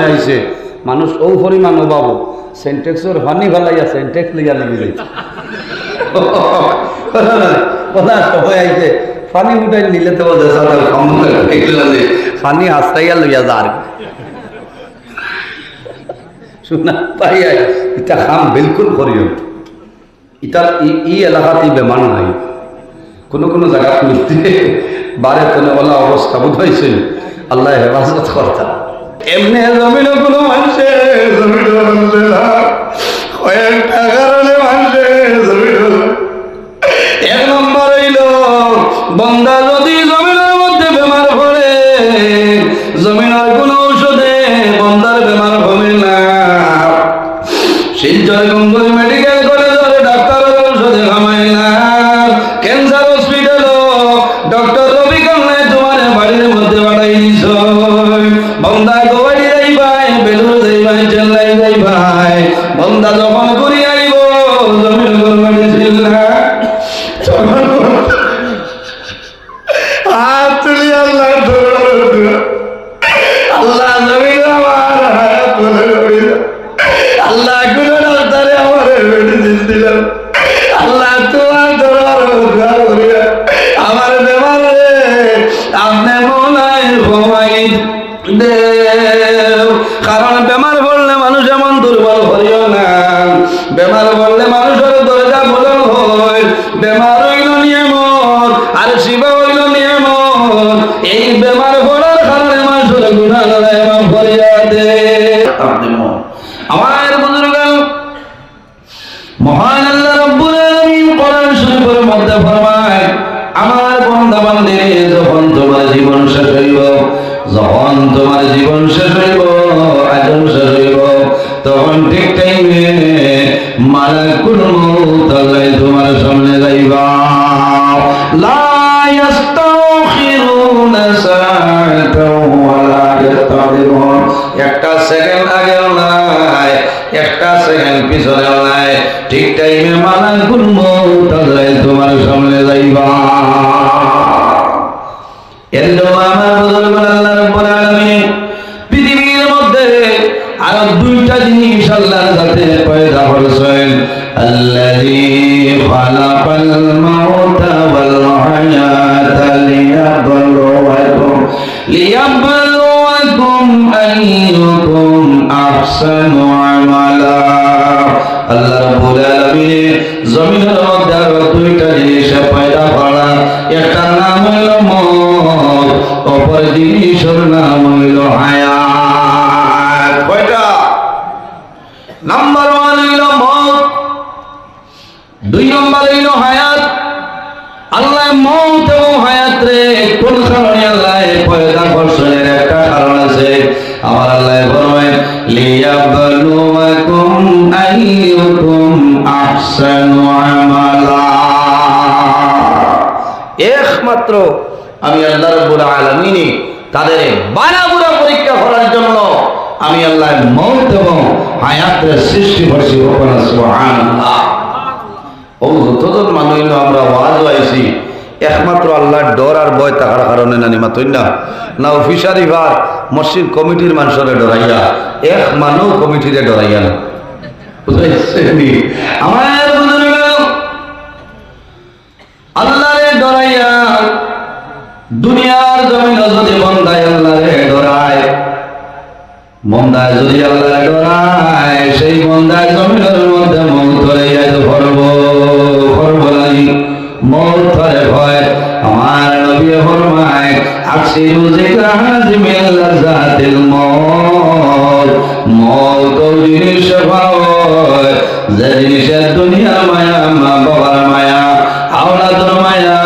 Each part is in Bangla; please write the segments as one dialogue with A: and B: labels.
A: সময় আইছে মানুষ ও পরিমাণ অভাব সেন্টেক্সর পানি ফেলাইয়া সেন্টেক্স লিয়া নিয়ে যাইছে কথা সবাই আইছে পানি উঠাই নিলে তো পানি হাসতাইয়া লইয়া যা আর শুনা পাই এটা খাম বিলকুল করিও ইটার ই এলাকাতে বেমান নাই কোনো কোনো জায়গা খুঁজতে বারে কোনো ওলা অবস্থা বুঝাইছে আল্লাহ হেফাজত করতা এমনি জমিন কোনো মানুষে জমিন না কয়েকটা কারণে মানুষে জমিন এক নম্বর হইল বন্দা যদি জমিনের মধ্যে বেমার পড়ে জমিনের কোনো ঔষধে বন্দার বেমার হবে না শিলচর গঙ্গুই মেডিকেল কলেজের ডাক্তারের ঔষধে কামায় না ক্যান্সার হসপিটাল ডক্টর রবি কামনে তোমার বাড়ির মধ্যে বাড়াই দিছ বন্দা গোয়াড়ি যাই ভাই বেলুর যাই ভাই চেন্নাই যাই ভাই বন্দা যখন ঘুরি আইব জমির ঘর মেডিসিন না হাত তুলি আল্লাহ আল্লাহ জমিন আমার হাত তুলে আল্লাহ কোনো ডাক্তারে আমার মেডিসিন দিলাম আল্লাহ তোমার দরবার করিয়া আমার বেমারে আপনি মৌলাই ভমাই দেও কারণ বেমার পড়লে মানুষ এমন দুর্বল হইও না বেমার পড়লে মানুষের দরজা বদল হয় বেমার হইল নিয়মত আর শিবা হইল নিয়মত এই বেমার পড়ার কারণে মানুষের গুণা লড়াই ভরিয়া দে আমার বুজুর্গ মহান আল্লাহ রাব্বুল আলামিন কোরআন শরীফের মধ্যে ফরমায় আমার বান্দা বান্দিরে যখন তোমার জীবন শেষ হইব যখন তোমার জীবন শেষ হইব আজম শেষ হইব তখন ঠিক টাইমে মালাকুল মউত আল্লাহ তোমার সামনে যাইবা লা ইস্তাখিরুনা সাআতাও ওয়ালা ইস্তাগফিরুন একটা সেকেন্ড আগেও নাই একটা সেকেন্ড পিছনেও নাই ঠিক টাইমে মালাকুল মউত আল্লাহ তোমার সামনে যাইবা এর জন্য আমার বুজুর্গ আল্লাহ রাব্বুল আলামিন পৃথিবীর মধ্যে আরো দুইটা জিনিস আল্লাহর সাথে পয়দা করেছেন আল্লাযী খালাকাল মাউতা ওয়াল হায়াতা লিয়াবলুয়াকুম আইয়ুকুম আহসানু আমালা আল্লাহ রাব্বুল আলামিন জমিনের মধ্যে আরো দুইটা জিনিস পয়দা করা একটা নাম হইল মওত অপর জিনিসের নাম হইল হায়াত কয়টা নাম্বার 1 হইল মওত দুই নম্বর হইল হায়াত আল্লাহ মওত এবং হায়াত রে কোন কারণে আল্লাহ পয়দা করছেন একটা কারণ আছে আমার আল্লাহ ফরমায় লিয়াবলুয়াকুম আইয়ুকুম আহসানু আমালা একমাত্র আমি আল্লাহ রাব্বুল আলামিন তাদের বানাগুড়া পরীক্ষা করার জন্য আমি আল্লাহ মওত এবং হায়াতের সৃষ্টি করছি সুবহানাল্লাহ ও যতজন মানুষ আমরা ওয়াজ আইছি একমাত্র আল্লাহর ডর আর ভয় থাকার কারণে নানি মাতই না অফিসারি ভার মসজিদ কমিটির মানুষের ডরাইয়া এক মানুষ কমিটিরে ডরাইয়া না বুঝাইছেনি আমার বুজুর্গ আল্লাহরে ডরাইয়া দুনিয়ার জমিনে যদি বন্দায় আল্লাহরে ডরায় বন্দায় যদি আল্লাহরে ডরায় সেই বন্দায় জমিনের মধ্যে মওত লইয়া করব লাগি মওত ধরে ভয় আমার নবী ফরমায় আকসিরু যিকরা হাজিমিল লাযাতিল মওত মওত জিনিস হয় যে জিনিসের দুনিয়ার মায়া মা বাবার মায়া আওলাদের মায়া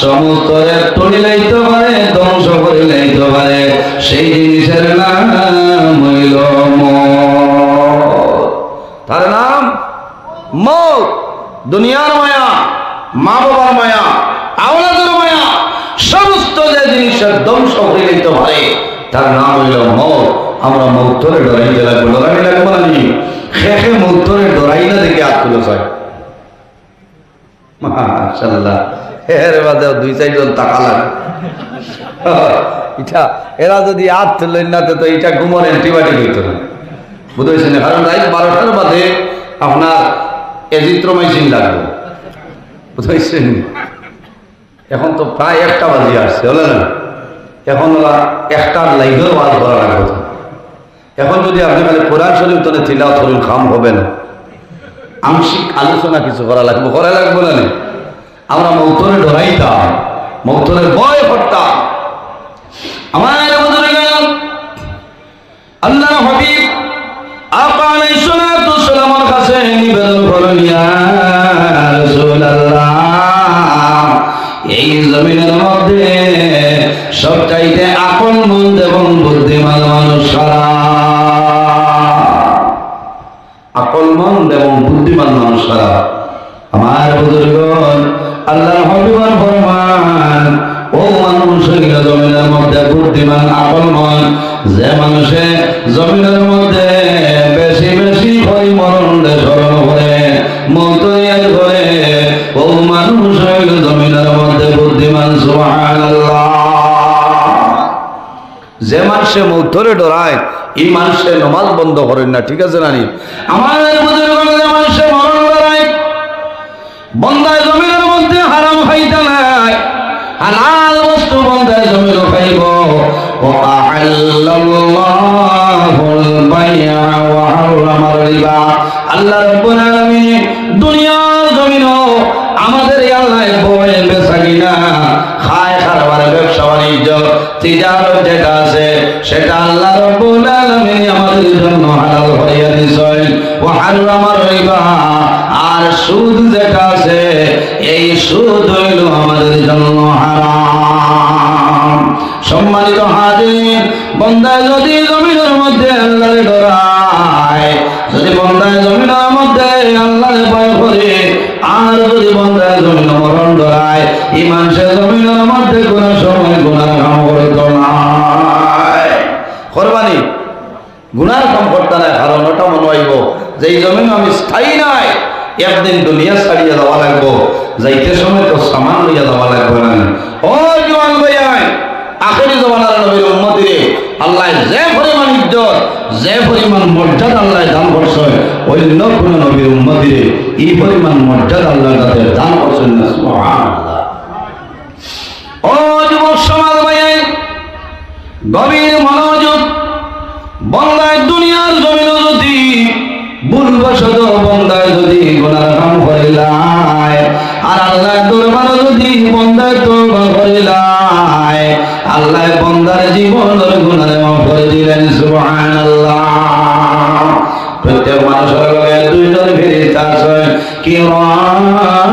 A: সমস্ত তুলি লাইতে পারে ধ্বংস করে লাইতে পারে সেই জিনিসের নাম হইল মওত তার নাম মওত দুনিয়ার মায়া মা বাবার মায়া আওলাদের মায়া সমস্ত যে জিনিসের ধ্বংস করে লাইতে পারে তার নাম হইল মওত আমরা মওতরে ডরাইতে লাগবো ডরাই লাগবো না খেখে মওতরে ডরাই না দেখে হাত তুলে চাই মাশাআল্লাহ এর বাদে দুই চারজন টাকা লাগে এটা এরা যদি হাত তুললেন না তো এটা ঘুমোর অ্যান্টিবায়োটিক হইতো না, বুঝেছেন? কারণ রাত 12টার বাদে আপনার এজিথ্রোমাইসিন লাগবে, বুঝেছেন? এখন তো প্রায় 1টা বাজে আসছে, হলো না? এখন ওরা 1টার লাইভের ওয়াজ করা লাগবে। এখন যদি আপনি খালি কোরআন শরীফ তো তিলাওয়াত করুন, কাম হবে না। আংশিক আলোচনা কিছু করা লাগবে না? আমরা মৌতরে ডরাইতাম, মৌতরের ভয় করতাম। আমার আল্লাহ হাবিব আকা আলাইহিস সালাতু ওয়াসসালামের কাছে নিবেদন করলেন, ইয়া রাসূলুল্লাহ, এই জমিনের মধ্যে সবচাইতে আকলমন্দ এবং বুদ্ধিমান মানুষ কারা? আকলমন্দ এবং বুদ্ধিমান মানুষ কারা? আমার বুজুর্গণ, আল্লাহর হাবিবের ফরমান, ও মানুষ হইল জমিনের মধ্যে বুদ্ধিমান আকলমন, যে মানুষে জমিনের মধ্যে বেশি বেশি পরিমরণে স্মরণ করে, মৌতয়াদ করে, ও মানুষ হইল জমিনের মধ্যে বুদ্ধিমান। সুবহানাল্লাহ। যে মানুষে মৌতরে ডরায় এই মানুষের নামাজ বন্ধ করেন না, ঠিক আছে? নানি আমার বুজুর্গণ, যে মানুষে মরণ ডরায়, বন্দায় জমিনের মধ্যে হারাম খাইতে নাই, হালাল বস্তু বন্দায় জমিন খাইব। ও আহাল্লাল্লাহুল বাই'a ওয়া হারামার রিবা। আল্লাহ রাব্বুল আলামিন দুনিয়ার জমিনও আমাদের আল্লাহ বলে বেচা কিনা, খায় খারবার, ব্যবসা বাণিজ্য, তিজারত যেটা আছে সেটা আল্লাহ রাব্বুল আলামিন আমাদের জন্য হালাল করিয়া দিয়েছেন। ওয়া হারামার রিবা, আর সুদ যেটা আছে এই সুদ হইল আমাদের জন্য হারাম। সম্মানিত হাজির, বন্দায় যদি জমিনের মধ্যে আল্লাহর ডরায়, যদি বন্দায় জমিনের মধ্যে আল্লাহর ভয় করে, আর যদি বন্দায় জমিন মরণ ডরায়, এই মানুষের জমিনের মধ্যে কোনো সময় গুনাহ কাম করতো না। করবানি গুনার কাম করতে নাই, কারণ ওটা মনে হইব যে এই জমিন আমি স্থায়ী নাই, একদিন দুনিয়া ছাড়িয়ে দেওয়া লাগবো, যাইতে সময় তো সামান লইয়া দেওয়া লাগবে না। ও জওয়ান ভাই, আখেরি জমানার নবীর উম্মতিরে আল্লাহ যে পরিমাণ ইজ্জত, যে পরিমাণ মর্যাদা আল্লাহ দান করছে, অন্য কোন নবীর উম্মতিরে এই পরিমাণ মর্যাদা আল্লাহ তাদের দান করছেন না। সুবহানাল্লাহ। ও যুবক সমাজ ভাই, গভীর মনোযোগ। বন্দায় দুনিয়ার জমিন যদি ভুলবশত বন্দায় যদি গুনাহ কাম করিলায়, আর আল্লাহ দরবারে যদি বন্দায় তওবা করিলায়, আল্লাহ বন্দার জীবনের গুনাহ মাফ করে দিলেন। সুবহানাল্লাহ। প্রত্যেক মানুষের লগে দুইজন ফেরেশতা আছে, কিরামান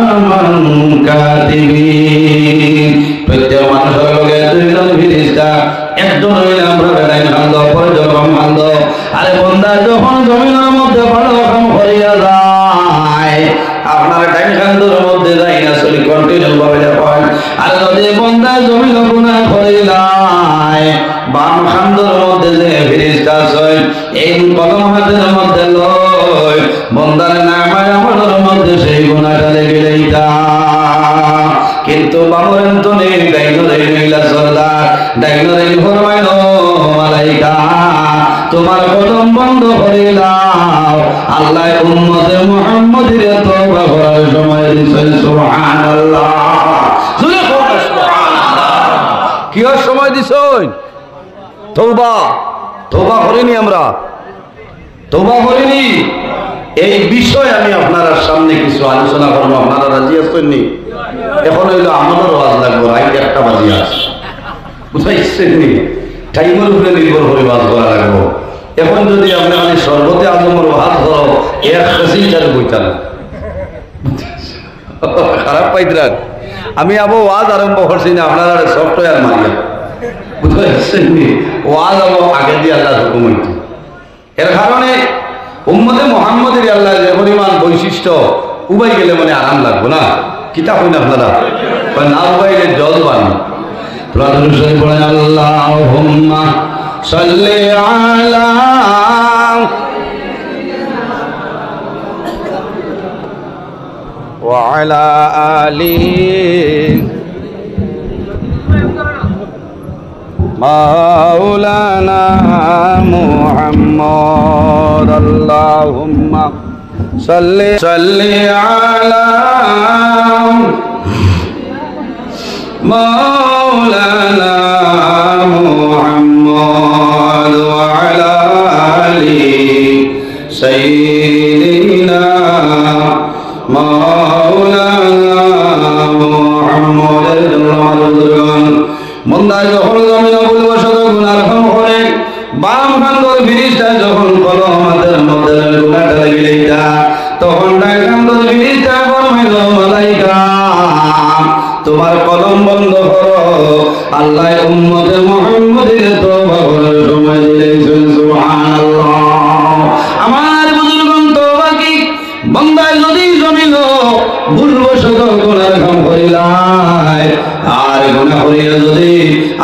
A: কাতিবিন। প্রত্যেক মানুষের লগে দুইজন ফেরেশতা, একজন হইল আমরা বেলাইন খান্দ, পরজন খান্দ। আরে বন্দা যখন জমিনের মধ্যে ভালো কাম করিয়া যায়, আপনার টাইম খান্দর মধ্যে যাই না, চলি কন্টিনিউ ভাবে দেখেন। আর যদি বন্দা জমিন গুনাহ করিলায়, বাম খান্দর মধ্যে যে ফেরেশতা আছে, এই কদম হাতের মধ্যে লয়, বন্দার নামায় আমলের মধ্যে সেই গুনাহটা লেগে যাইতা। কিন্তু বামরেন তো নেই, ডাইনরে নিলা সরদার, ডাইনরে ফরমাইল মালাইকা, তোমার কদম বন্ধ করিলাম, আল্লাহ উম্মতে মুহাম্মাদির তওবা করার সময় দিছেন। সুবহানাল্লাহ। জোরে বলো সুবহানাল্লাহ। কি সময় দিছেন? তওবা। তওবা করিনি আমরা, তওবা করিনি। এই বিষয় আমি আপনার সামনে কিছু আলোচনা করবো, আপনারা রাজি আছেন নি? এখন হইলো আমাদের ওয়াজ লাগবে, রাত 1টা বাজে আছে, বুঝাইছেন নি? টাইমের উপরে নির্ভর করে ওয়াজ করা লাগবো। এখন যদি আপনি মানে সর্বতে আজমের ওয়াজ ধরো, এক হাসিটার বইতাম, খারাপ পাইতেন। আমি আবার ওয়াজ আরম্ভ করছি না, আপনারা সফটওয়্যার মারিয়া, বুঝাইছেন নি? ওয়াজ আবার আগে দিয়ে আল্লাহ হুকুম হইত। এর কারণে উম্মতে মুহাম্মাদের আল্লাহ যে পরিমাণ বৈশিষ্ট্য, উবাই গেলে মানে আরাম লাগবো না। কিতাব হইন আপনারা, না উবাই গেলে জল বান প্রধান পড়েন, আল্লাহুম্মা সাল্লি আলা ওয়া আলা আলি মাওলানা মুহাম্মদ আল্লাহুম্মা সাল্লি আলা মাওলানা মুহাম্মদ ওয়া আলা আলি সাইয়্যিদিনা মাওলানা মুহাম্মদ মন্দায় যখন জমিন ভুলবশত গুনার কাম করে বাম কান্দর ফিরিস্তা যখন কলম হাতের মধ্যে গুনাহটা লাগিলেইতা তখন ডাই কান্দর ফিরিস্তা ফরমাইল মালাইকা তোমার কলম বন্ধ করো আল্লাহ উম্মতে মুহাম্মদের তওবা করার সময় দিলেন সুবহানাল্লাহ। আমার বুজুর্গণ তওবা কি বান্দায় যদি জমিল ভুলবশত গুনার কাম করিলাই আর গুনাহ করিয়া যদি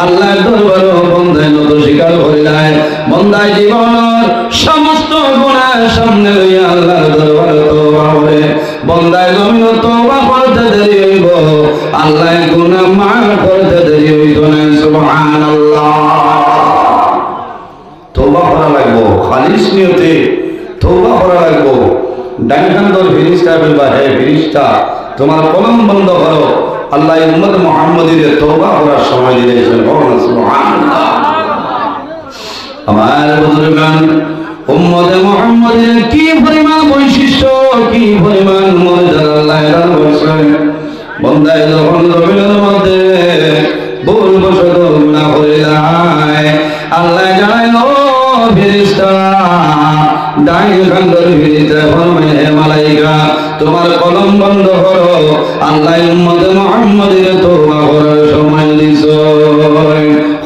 A: আল্লাহর দরবারে বন্দায় নত স্বীকার করিলাই বন্দায় জীবনের সমস্ত গুনাহ সামনে লইয়া আল্লাহর দরবারে তওবা করে বন্দায় জমিন তওবা করতে দেরি হইব আল্লাহ গুনাহ মাফ করতে দেরি হইব না সুবহানাল্লাহ। তওবা করা লাগবো খালিস নিয়তে তওবা করা লাগবো। ডাইনকান্দর ফেরেশতা বলবা হে ফেরেশতা তোমার কলম বন্ধ করো আল্লাহ উম্মত মুহাম্মদের তওবা করার সময় দিয়েছেন সুবহানাল্লাহ। আমার বুজুর্গান উম্মতে মুহাম্মদের কি পরিমাণ বৈশিষ্ট্য কি পরিমাণ মর্যাদা আল্লাহ দান করেছেন। বন্দায় যখন জমিনের মধ্যে ভুলবশত গুনাহ করিলাই আল্লাহ জানাইল ফেরেশতা ডাইনকান্দর ফেরেশতা ফরমায় হে মালাইকা তোমার কলম বন্ধ করো আল্লাহ উম্মতে মুহাম্মদের তওবা করার সময় দিছো।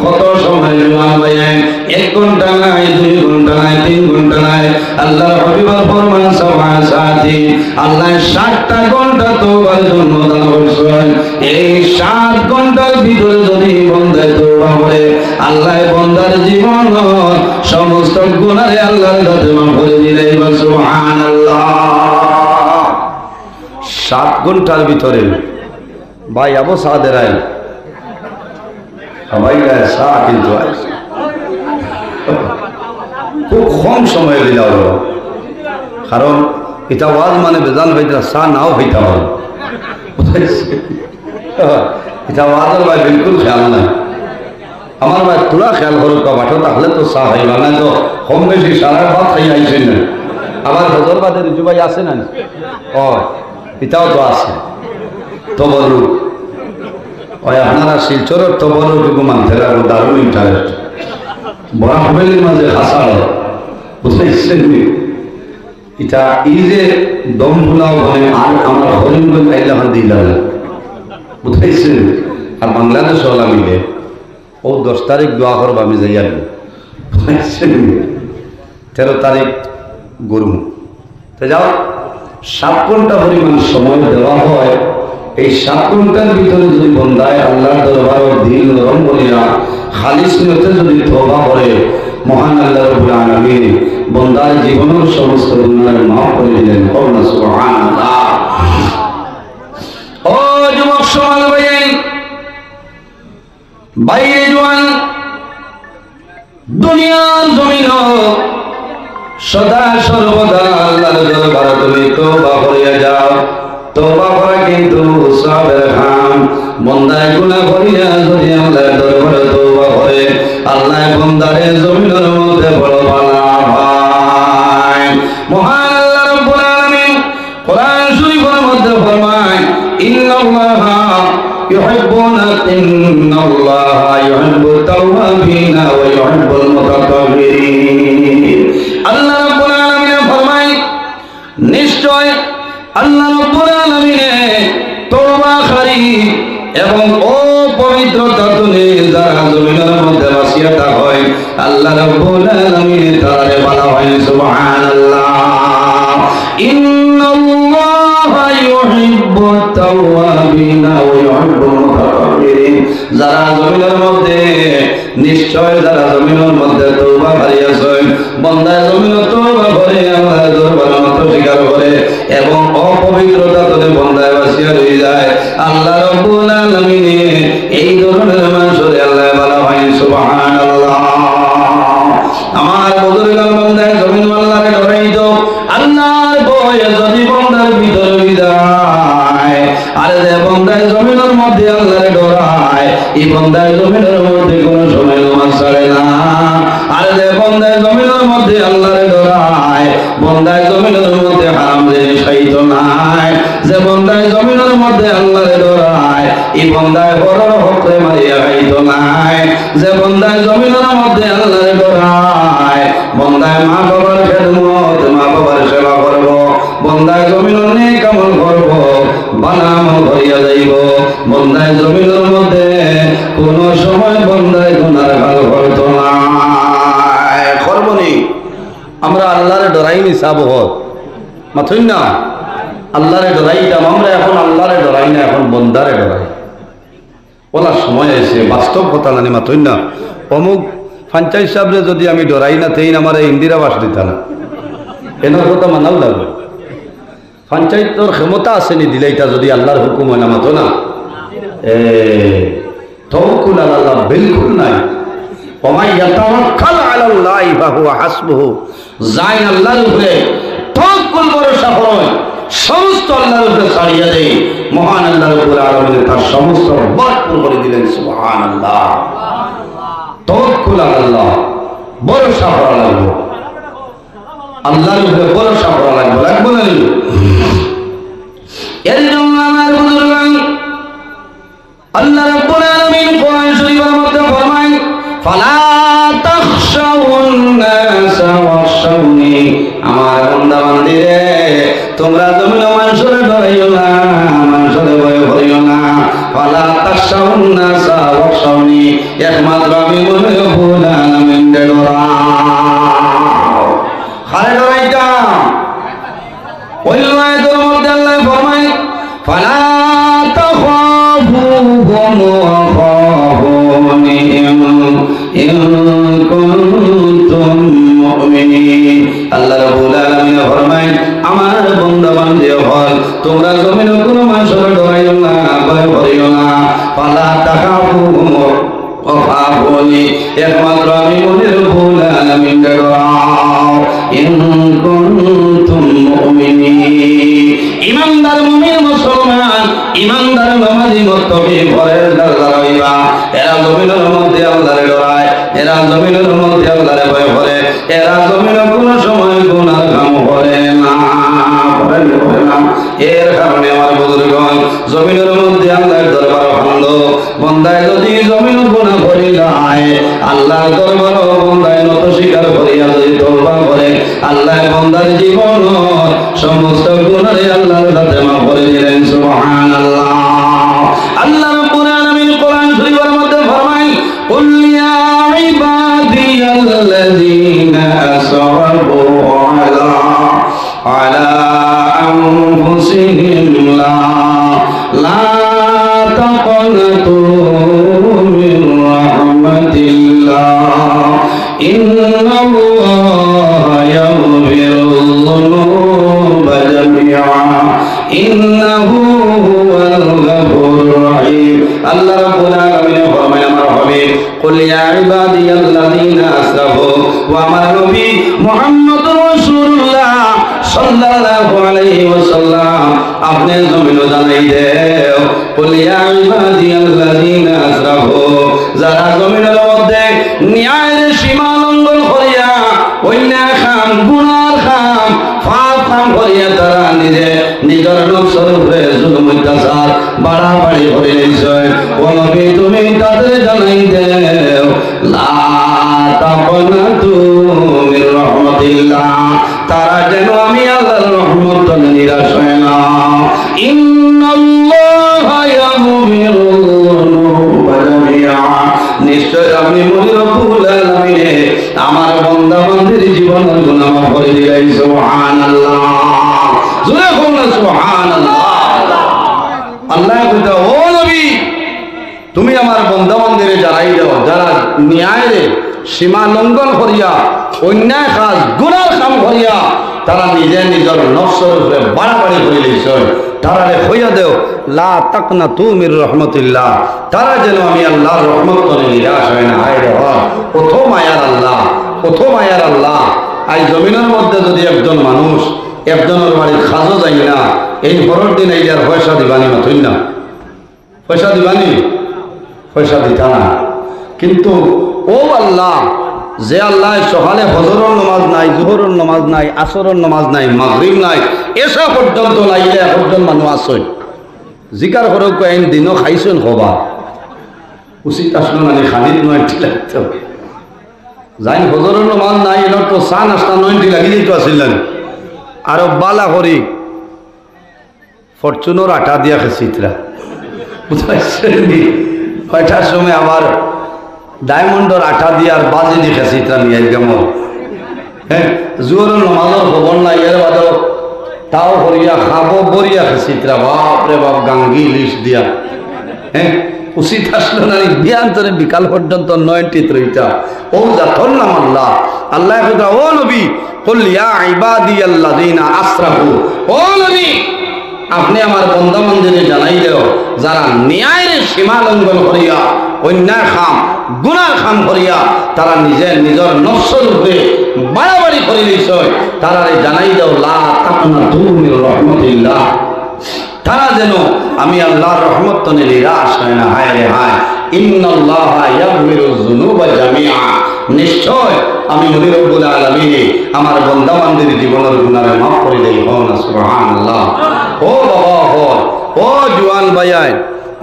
A: কত সময় লাগে 1 ঘন্টা নাই 2 ঘন্টা নাই 3 ঘন্টা নাই আল্লাহর হাবিবের ফরমান সাথী আল্লাহ 7টা ঘন্টা তওবার জন্য দান করেছেন। এই 7 ঘন্টার ভিতরে যদি বান্দা তওবা করে আল্লাহ বান্দার জীবন সমস্ত গুনাহে আল্লাহর কাছে মাফ করে দিলেন সুবহানাল্লাহ। 7 ঘন্টার ভিতরে ভাই আবু সাদের আইন সবাই চা কিন্তু খুব কম সময় দিলা হলো কারণ এটা ওয়াজ মানে বেজাল হইতে চা নাও হইতে হবে এটা ওয়াজের ভাই বিলকুল খেয়াল নাই আমার ভাই তোরা খেয়াল করো বাটো থাকলে তো চা হইবা না তো কম বেশি সারা ভাত খাই আইছেন না আবার হজর বাদে রিজু ভাই আছে না ও এটাও তো আছে তবরু ওই আপনারা শিলচরের তবরু মানতে রাখবো দারুণ ইন্টারেস্ট বড় ফ্যামিলির মাঝে হাসাল বুঝতেছেন এটা এই যে দম ফুলাও বলে আর আমরা হরিণগঞ্জ আইলাম দিলাম বুঝতেছেন আর বাংলাদেশ হলা মিলে ও 10 তারিখ দোয়া করবো আমি যাই আর বুঝতেছেন 13 তারিখ গরু তো যাও 7 ঘন্টা পরিমাণ সময় দেওয়া হয়। এই 7 ঘন্টার ভিতরে যদি বন্দায় আল্লাহর দরবারে দিল নরম করিয়া খালিস নিয়তে যদি তওবা করে মহান আল্লাহ রাব্বুল আলামিন বন্দার জীবনের সমস্ত গুনাহ মাফ করে দিলেন সুবহানাল্লাহ। ও যুবক সমাজ ভাই বাইরে জওয়ান দুনিয়ার জমিন সদা সর্বদা আল্লাহর দরবারে তুমি তওবা করিয়া যাও। তওবা করা কিন্তু সবের কাম। বন্দায় গুনাহ করিয়া যদি আল্লাহর দরবারে তওবা করে আল্লাহ বন্দারে জমিনের মধ্যে বড় বানায়। মহান আল্লাহ রাব্বুল আলামিন কোরআন শরীফের মধ্যে ফরমায় ইন্নাল্লাহা ইন্নাল্লাহা ইউহিব্বুত তাওয়াবিন ওয়া ইউহিব্বুল মুতাতাহহিরিন। আল্লাহ রাব্বুল আলামিন ফরমায় নিশ্চয় আল্লাহ রাব্বুল আলামিন তওবাকারী এবং অপবিত্রতা তুলে যারা জমিনের মধ্যে বাসিয়া হয় আল্লাহ রাব্বুল আলামিন তারে বলা হয় সুবহানাল্লাহ। ইন্নাল্লাহা ইউহিব্বুত তাওয়াবিন ওয়া ইউহিব্বুল মুতাতাহহিরিন। যারা জমিনের মধ্যে নিশ্চয় যারা জমিনের মধ্যে তওবাকারী আছে বান্দা জমিনে তওবা করে আল্লাহর দরবারে নত স্বীকার করে এবং অপবিত্রতা তুলে বান্দা বাসিয়া রয়ে যায় আল্লাহ রাব্বুল আলামিন এই ধরনের মানুষের আল্লাহ বলা হয় সুবহান বন্দায় জমিনের মধ্যে কোন সময় নামাজ ছাড়ে না। আর যে বন্দায় জমিনের মধ্যে আল্লাহরে ডরায়, বন্দায় জমিনের মধ্যে হারাম জিনিস খাইতো নাই, যে বন্দায় জমিনের মধ্যে আল্লাহরে ডরায় এই বন্দায় বড় হকরে মারিয়া খাইতো নাই, যে বন্দায় জমিনের মধ্যে আল্লাহরে ডরায় বন্দায় মা বাবার খেদমত মা বাবার সেবা করব, বন্দায় জমিনের নেক আমল করব, ভালো আমল করিয়া যাইব, বন্দায় জমিনের মধ্যে কোন সময় বন্দায় গুনার কাজ করতো না। করবনি আমরা আল্লাহরে ডরাইনি সাবহ মাথুন না, আল্লাহরে ডরাইতাম আমরা, এখন আল্লাহরে ডরাই না, এখন বন্দারে ডরাই। বলার সময় এসে বাস্তব কথা জানি মাথুন না, অমুক পঞ্চায়েত সাহেবরে যদি আমি ডরাই না তেইন আমার ইন্দিরা বাস দিত না, এনার কথা মানাও লাগবে। পঞ্চায়েতর ক্ষমতা আসেনি দিলাইটা যদি আল্লাহর হুকুম হয় না মাতো না, তাওয়াক্কুল আলাল্লাহ বিলকুল নাই। ওমাই ইয়াতাওয়াক্কাল আলাল্লাহি ফাহুয়া হাসবুহু, যাই আল্লাহর উপরে তাওয়াক্কুল ভরসা করে সমস্ত আল্লাহর উপরে ছাড়িয়ে দেয়, মহান আল্লাহ রাব্বুল আলামিন তার সমস্ত বরকত করে দিলেন। সুবহানাল্লাহ। তাওয়াক্কুল আলাল্লাহ, ভরসা করা লাগবে আল্লাহর উপরে, ভরসা করা লাগবে, লাগবে না? এর জন্য আমার বুজুর্গান আল্লাহ রাব্বুল আলামিন কোরআন শরীফের মধ্যে ফরমায় ফালা তাখশাউন নাস ওয়াখশাউনি, আমার বান্দা বান্দীরে তোমরা জমিন মানুষের ডরাইও না, মানুষের ভয় করিও না। ফালা তাখশাউন নাস ওয়াখশাউনি, একমাত্র আমি মনে রব্বুল আলামিন ডরাও। খারে ডরাইতাম ওই আয়াতের মধ্যে আল্লাহ ফরমায় ফালা তাখাফুহুম ওয়াখাফুনি ইন কুনতুম মুমিনিন। আল্লাহ রাব্বুল আলামিন ফরমায় আমার বান্দা বান্দী হল তোমরা জমিনে কোনো মানুষের ডরাইও না, ভয় করিও না। ফালা তাখাফুহুম ওয়াখাফুনি, একমাত্র আমি মনে রাব্বুল আলামিন ডরাও। ইন কুনতুম মুমিনিন, ইমানদার মুমিন মুসলমান, ইমানদার নামাজি মুত্তাকি পরেজগার যারা হইবা, এরা জমিনের মধ্যে আল্লাহরে ডরায়, এরা জমিনের মধ্যে আল্লাহরে ভয় করে, এরা জমিনে কোন সময় গুনাহ কাম করে না, করে না। এর কারণে আমার বুজুর্গগণ জমিনের মধ্যে আল্লাহর দরবার ভাঙল, বন্দায় যদি জমিন গুনাহ করি যায় আল্লাহর দরবার বন্দায় নত স্বীকার করিয়া যদি তওবা করে আল্লাহ বন্দার জীবন সমস্ত গুনাহে আল্লাহর কাছে মাফ করে দিলেন। সুবহানাল্লাহ। আল্লাহ রাব্বুল আলামিন কোরআন শরীফের মধ্যে ফরমায় কুল ইয়া ইবাদিয়াল্লাযীনা আসরাফু আলা আনফুসিহিম লা তাকনাতু মির রাহমাতিল্লাহ ইন্নাল্লাহা ইয়াগফিরুয যুনুবা জামিআ ইন্নাহু হুয়াল গফুরুর রহিম। আল্লাহ রাব্বুল আলামিন ফরমায় আমার হাবিব কুল ইয়া ইবাদিয়াল্লাযীনা আসরাফু, ওয়া আমার নবী মুহাম্মদুর রাসূলুল্লাহ সাল্লাল্লাহু আলাইহি ওয়াসাল্লাম আপনি জমিনে জানাই দেও কুল ইয়া ইবাদিয়াল্লাযীনা আসরাফু, যারা জমিনের মধ্যে ন্যায়ের সীমা লঙ্ঘন করিয়া অন্যায় খাম গুনার খাম পাপ খাম করিয়া তারা নিজের নফসের উপরে জুলুম অত্যাচার বাড়াবাড়ি করে নিছে, ও নবী তুমি তাদের জানাই দেও লা তাকনাতু মির রাহমাতিল্লাহ, তারা যেন আমি আল্লাহর রহমত থেকে নিরাশ হয় না। ইন্নাল্লাহা ইয়াগফিরুয যুনুবা জামিআ, নিশ্চয় আমি মনি রব্বুল আলামিন আমার বান্দা বান্দির জীবনের গুনাহ মাফ করে দিলেন। সুবহানাল্লাহ। জোরে বলুন সুবহানাল্লাহ। আল্লাহ কইতা ও নবী তুমি আমার বান্দা বান্দিরে জানাই দাও যারা ন্যায়ের সীমা লঙ্ঘন করিয়া অন্যায় কাজ গুনার কাম করিয়া তারা নিজের নফসের উপরে বাড়াবাড়ি করে লইছে, তারারে হইয়া দেও লা তাকনাতু মির রাহমাতিল্লাহ, তারা যেন আমি আল্লাহর রহমত থেকে নিরাশ হয় না। হায় রে কত মায়ার আল্লাহ, কত মায়ার আল্লাহ। আজ জমিনের মধ্যে যদি একজন মানুষ একজনের বাড়ির খাজও যাই না, এই পরের দিন এই আর পয়সা দিবানি মাথুই না, পয়সা দিবানি পয়সা দিতা না, কিন্তু ও আল্লাহ, যে আল্লাহ সকালে ফজরের নামাজ নাই, জোহরের নামাজ নাই, আসরের নামাজ নাই, মাগরিব নাই, এসা পর্যন্ত লাইলে একজন মানুষ আসেন জিকার করো কয়েন দিনও খাইছেন হবা উচিত আসলে মানে খানিত নয় ঠিক লাগতো যাই ফজরের নামাজ নাই, এনার তো চা নাস্তা নয় লাগি যেত আসিলেন আরো বালা করি ফরচুনের আটা দিয়া খেছিতরা বুঝাইছেন কয়টার সময় আবার ডায়মন্ডর আটা দিয়ে আর বাজি দিয়ে খেছিতরা নিয়ে কেমন হ্যাঁ জোরের নামাজের খবর নাই, এর বাদেও তাও করিয়া খাবো বরিয়া খেছিতরা বাপরে বাপ গাঙ্গি লিস্ট দিয়া হ্যাঁ উচিত আসলো না বিয়ান্তরে বিকাল পর্যন্ত 93টা ও যাতন নাম আল্লাহ আল্লাহ ও নবী কুল ইয়া ইবাদিয়াল্লাযিনা আসরাফু, ও নবী আপনি আমার বন্দা বান্দাকে জানাই দেও যারা ন্যায়ের সীমা লঙ্ঘন করিয়া অন্যায় খাম গুনাহ খাম করিয়া তারা নিজের নফসের উপরে বাড়াবাড়ি করে দিছে, তারা জানাই দেও লা তাকনাতু মির রাহমাতিল্লাহ, তারা যেন আমি আল্লাহর রহমত তো নিরাশ হয় না। হায় রে হায়, ইন্নাল্লাহা ইয়াগফিরুয যুনুবা জামিআ, নিশ্চয় আমি রব্বুল আলামিন আমার বান্দা বান্দির জীবনের গুনাহ মাফ করে দেই। হন সুবহানাল্লাহ। ও বাবা হন, ও জওয়ান ভাইয়াই,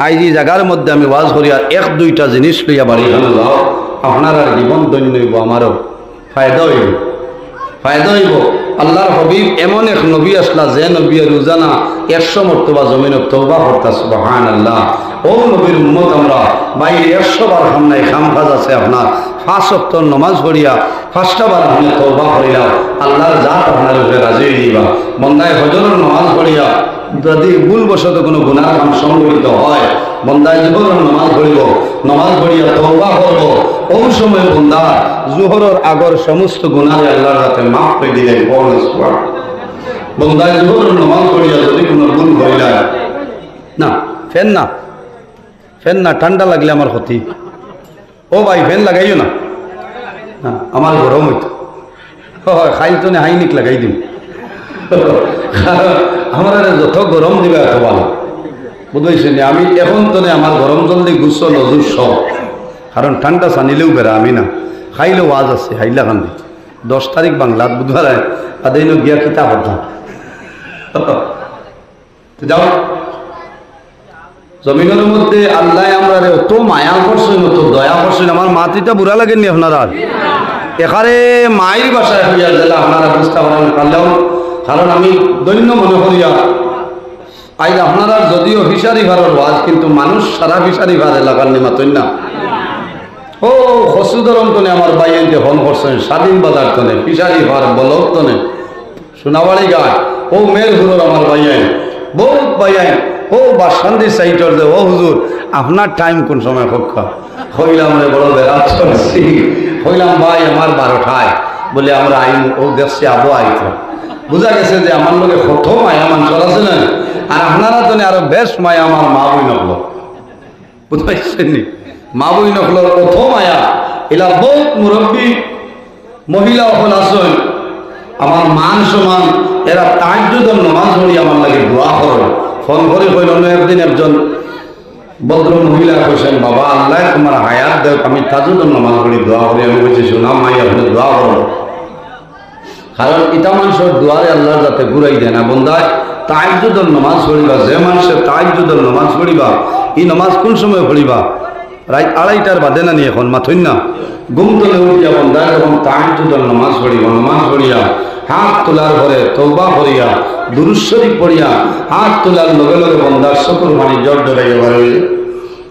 A: আইজি জায়গার মধ্যে আমি ওয়াজ করি আর এক দুইটা জিনিস লইয়া বাড়ি যাও, আপনার আর জীবন দৈন্য হইব, আমারও ফায়দা হইব, ফায়দা হইব। আল্লাহর হবিব এমন এক নবী আসলা যে নবী রোজানা 100 মর্তবা জমিন তওবা করতা। সুবহানাল্লাহ। ও নবীর উম্মত আমরা বাইরে 100 বার খাম নাই, খাম কাজ আছে আপনার 5 ওয়াক্ত নামাজ পড়িয়া 5টা বার আপনি তওবা করিলাম, আল্লাহর জাত আপনার উপরে রাজি হয়ে দিবা। বন্দায় হজরের নামাজ পড়িয়া যদি ভুলবশত কোনো গুনাহ কাম সংঘটিত হয়, বন্দায় জোহরের নামাজ পড়িব, নামাজ পড়িয়া তওবা করব, ওই সময় বন্দা জোহরের আগর সমস্ত গুনাহ আল্লাহর কাছে মাফ করে দিলেন। বন্দায় জোহরের নামাজ পড়িয়া যদি কোনো ভুল করিলা না, ফ্যান না, ফ্যান না, ঠান্ডা লাগলে আমার ক্ষতি। ও ভাই ফ্যান লাগাইও না, আমার গরম হইতো, হয় খাইতো না হাইনিক লাগাই দিম, আমার যত গরম দিবে এত ভালো, বুঝেছেন? আমি এখন তো আমার গরম জল দিয়ে গুছল অজুর সব, কারণ ঠান্ডা চানিলেও বেড়া আমি না খাইলেও ওয়াজ আছে, হাইলা কান্দি 10 তারিখ বাংলাত বুধবার তাদের গিয়া কিতাব কথা যাও। জমিনের মধ্যে আল্লাহ আমরা অত মায়া করছেন, অত দয়া করছেন, আমার মাতৃটা বুড়া লাগেননি আপনারা এখানে মায়ের বাসায় হইয়া গেলে আপনারা বুঝতে পারেন পারলেও, কারণ আমি দৈন্য মনে করিয়া আজ আপনারা যদিও ফিশারি ভাড়ার ওয়াজ, কিন্তু মানুষ সারা ফিশারি ভাড় এলাকার নিমাতই না। ও হসুদরম তনে আমার বাইন যে হন করছেন স্বাধীন বাজার তনে ফিশারি ভাড় বলক তনে সোনাবাড়ি গায়, ও মেয়ের হুজুর আমার বাইন বহুত বাইন, ও বাসান্দি সাইটর যে ও হুজুর আপনার টাইম কোন সময় পক্ষা হইলাম রে বড় বেড়াচ্ছি হইলাম ভাই আমার 12টায় বলে আমরা আইন ও দেখছি আবো আইত, বোঝা গেছে যে আমার লোকে কত মায়া মানুষ আছে না, আর আপনারা তো আরো বেশ মায়া আমার মা বই নকল, বুঝতে পারছেন? মা বই নকলের কত মায়া, এলা বহুত মুরব্বী মহিলা হল আসেন আমার মান সমান, এরা তাহাজ্জুদের নামাজ পড়ি আমার লাগে দোয়া করে, ফোন করে কইল একদিন একজন ভদ্র মহিলা কইছেন বাবা আল্লাহ তোমার হায়াত দেখ, আমি তাহাজ্জুদের নামাজ পড়ি দোয়া করি। আমি বলছি শোনাম মাই আপনি দোয়া করো, কারণ ইটা মানুষের দুয়ারে আল্লাহর যাতে ঘুরাই দেয় না। বন্ধায় তাহাজ্জুদের নামাজ পড়িবা, যে মানুষের তাহাজ্জুদের নামাজ পড়িবা, এই নামাজ কোন সময় পড়িবা? রাত 2:30টার বাদে না নি এখন মাথুন না ঘুম তুলে উঠিয়া বন্ধায় যখন তাহাজ্জুদের নামাজ পড়িবা, নামাজ পড়িয়া হাত তোলার পরে তওবা করিয়া দুরূদ শরীফ পড়িয়া হাত তোলার লগে লগে বন্দার চকুর পানি জট ধরে যাবে।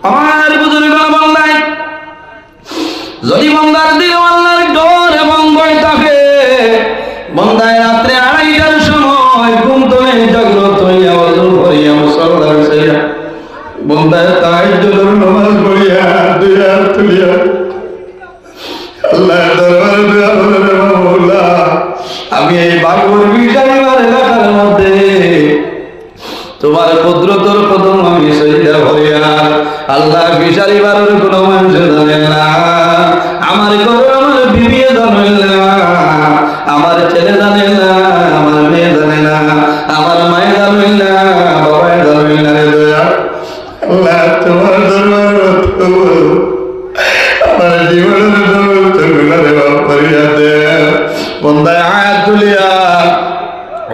A: আমার বুজুর্গ বন্দায় যদি বন্দার দিল আল্লাহর ডর এবং ভয় থাকে, বন্দায় রাত্রে 2:30টার সময় ঘুম থেকে জাগ্রত হইয়া ওযু করিয়া মুসল্লার যাইয়া বন্দায় তাহাজ্জুদের নামাজ পড়িয়া দুই হাত তুলিয়া আল্লাহর দরবারে দোয়া করে, মাওলা আমি এই বাগর বিশারিবার এলাকার মধ্যে তোমার কুদরতের কদম আমি সজদা করিয়া, আল্লাহ বিশারিবারের কোনো মানুষ জানে না, আমার ঘরে আমার বিবি জানে না, আমার ছেলে জানে না, আমার মেয়ে জানে না, আমার মায়ে জানে না, বাবাই জানে না রে দয়া, আল্লাহ তোমার দরবারে বন্দায় আয়াত তুলিয়া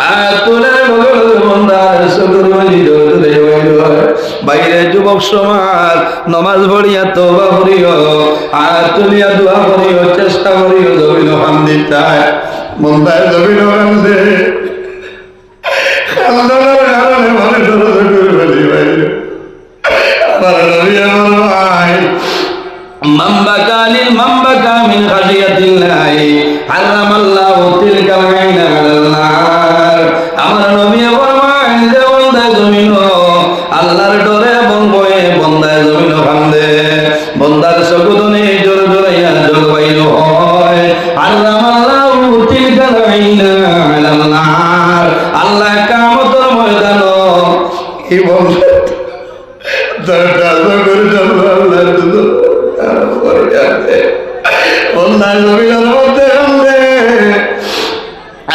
A: আয়াত তুলে বন্দার চকুর পানি জোরে বাইরে যুবক সমাজ নমাজ পড়িয়া তওবা করিও আয়াত তুলিয়া দোয়া করিও চেষ্টা করিও জমিন হামদিতায় বন্দায় জমিন হামদে আল্লাহর কারণে মনে চকুর পানি বাইরে আমার নবী আমার ভাই মাম্বাকা মিন খাশিয়াতিল্লাহি হারামাল্লাহু তিলকাল আইনা আলাল নার আমার নবী ফরমায় যে বান্দা জমিন আল্লাহর ডরে এবং ভয়ে বান্দায় জমিন কান্দে বান্দার চকুদনে জোর জোরাইয়া জল বাইর হয় হারামাল্লাহু তিলকাল আইনা আলাল নার আল্লাহ কিয়ামতের ময়দান এই বন্ধা দরজা করে যাব আল্লাহর দুটো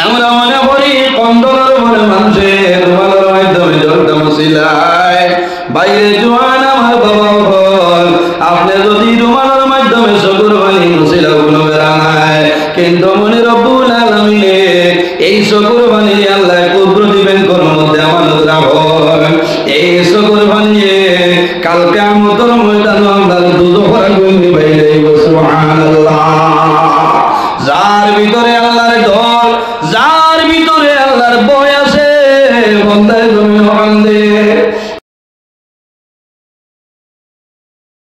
A: আমরা মনে করি কন্দনের মনে মানুষের রুমালের মাধ্যমে জলটা মুছিলায় বাইরে জোয়ান আমার বাবা হল আপনি যদি রুমালের মাধ্যমে চকুর পানি মুছিলা কোনো বেড়া নাই কিন্তু মনে রব্বুল আলামিনে এই চকুর পানি আল্লাহ কুদরতি ব্যাংকের মধ্যে আমানত রাখেন এই চকুর পানি কাল কিয়ামতের ময়দানে আমরা দুজোখের গুণী বাইরে সুবহানাল্লাহ যার ভিতরে